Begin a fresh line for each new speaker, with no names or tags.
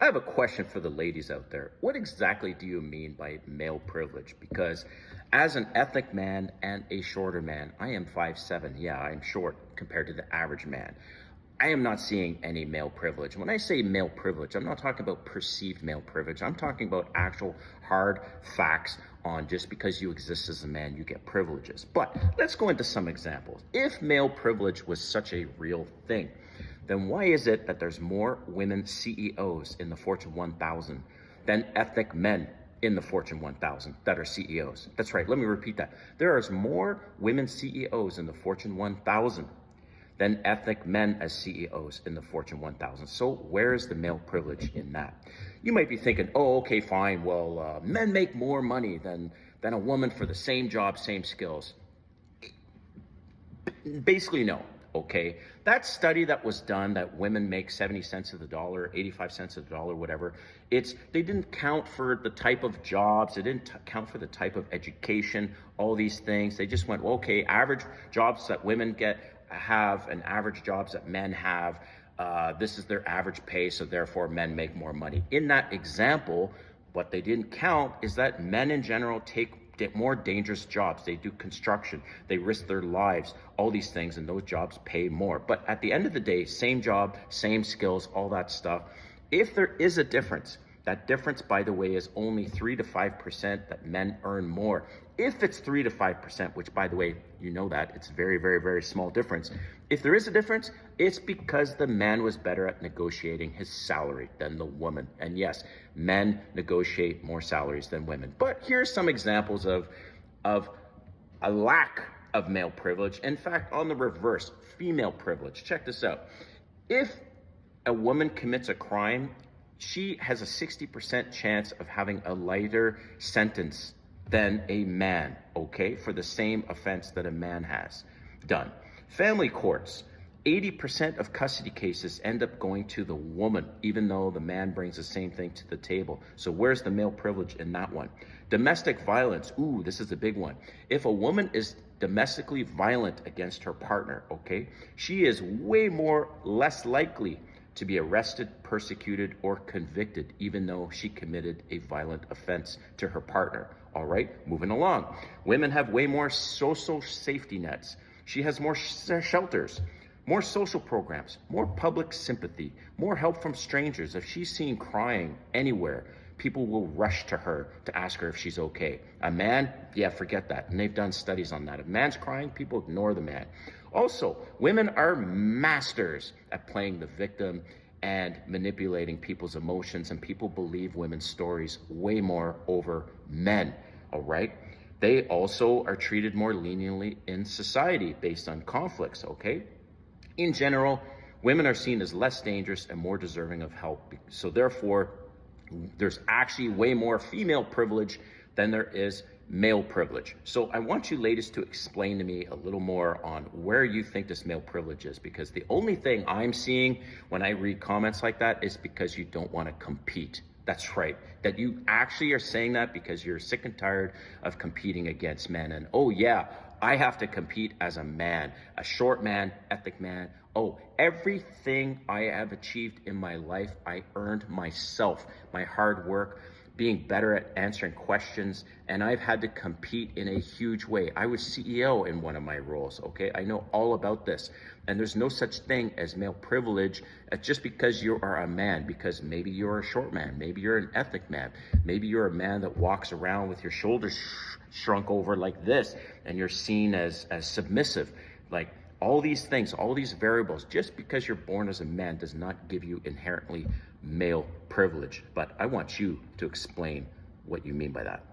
I have a question for the ladies out there. What exactly do you mean by male privilege? Because as an ethnic man and a shorter man, I am 5'7". Yeah, I'm short compared to the average man. I am not seeing any male privilege. When I say male privilege, I'm not talking about perceived male privilege. I'm talking about actual hard facts on just because you exist as a man, you get privileges. But let's go into some examples. If male privilege was such a real thing, then why is it that there's more women CEOs in the Fortune 1000 than ethnic men in the Fortune 1000 that are CEOs? That's right. Let me repeat that. There is more women CEOs in the Fortune 1000 than ethnic men as CEOs in the Fortune 1000. So where is the male privilege in that? You might be thinking, oh, okay, fine. Well, men make more money than a woman for the same job, same skills. Basically, no. Okay, that study that was done that women make 70 cents of the dollar, 85 cents of the dollar, whatever, they didn't count for the type of jobs, they didn't count for the type of education, all these things. They just went, well, okay, average jobs that women have and average jobs that men have, this is their average pay, so therefore men make more money. In that example, what they didn't count is that men in general take more dangerous jobs. They do construction, they risk their lives, all these things, and those jobs pay more. But at the end of the day, same job, same skills, all that stuff. If there is a difference, that difference, by the way, is only 3 to 5% that men earn more. If it's 3 to 5%, which, by the way, you know that it's very, very, very small difference. If there is a difference, it's because the man was better at negotiating his salary than the woman. And yes, men negotiate more salaries than women. But here's some examples of a lack of male privilege. In fact, on the reverse, female privilege. Check this out. If a woman commits a crime, she has a 60% chance of having a lighter sentence than a man, okay, for the same offense that a man has done. Family courts, 80% of custody cases end up going to the woman, even though the man brings the same thing to the table. So where's the male privilege in that one? Domestic violence, ooh, this is a big one. If a woman is domestically violent against her partner, okay, she is way less likely to be arrested, persecuted, or convicted, even though she committed a violent offense to her partner. All right, moving along. Women have way more social safety nets. She has more shelters, more social programs, more public sympathy, more help from strangers. If she's seen crying anywhere, people will rush to her to ask her if she's okay. A man, yeah, forget that. And they've done studies on that. If a man's crying, people ignore the man. Also, women are masters at playing the victim and manipulating people's emotions, and people believe women's stories way more over men, all right? They also are treated more leniently in society based on conflicts, okay? In general, women are seen as less dangerous and more deserving of help. So therefore, there's actually way more female privilege than there is male privilege. So I want you ladies to explain to me a little more on where you think this male privilege is, because the only thing I'm seeing when I read comments like that is because you don't want to compete. That's right. That you actually are saying that because you're sick and tired of competing against men. And oh yeah, I have to compete as a man, a short man, ethnic man. Oh, everything I have achieved in my life, I earned myself, my hard work, being better at answering questions, and I've had to compete in a huge way. I was CEO in one of my roles, okay? I know all about this. And there's no such thing as male privilege just because you are a man, because maybe you're a short man, maybe you're an ethnic man, maybe you're a man that walks around with your shoulders shrunk over like this, and you're seen as submissive. Like, all these things, all these variables, just because you're born as a man does not give you inherently male privilege. But I want you to explain what you mean by that.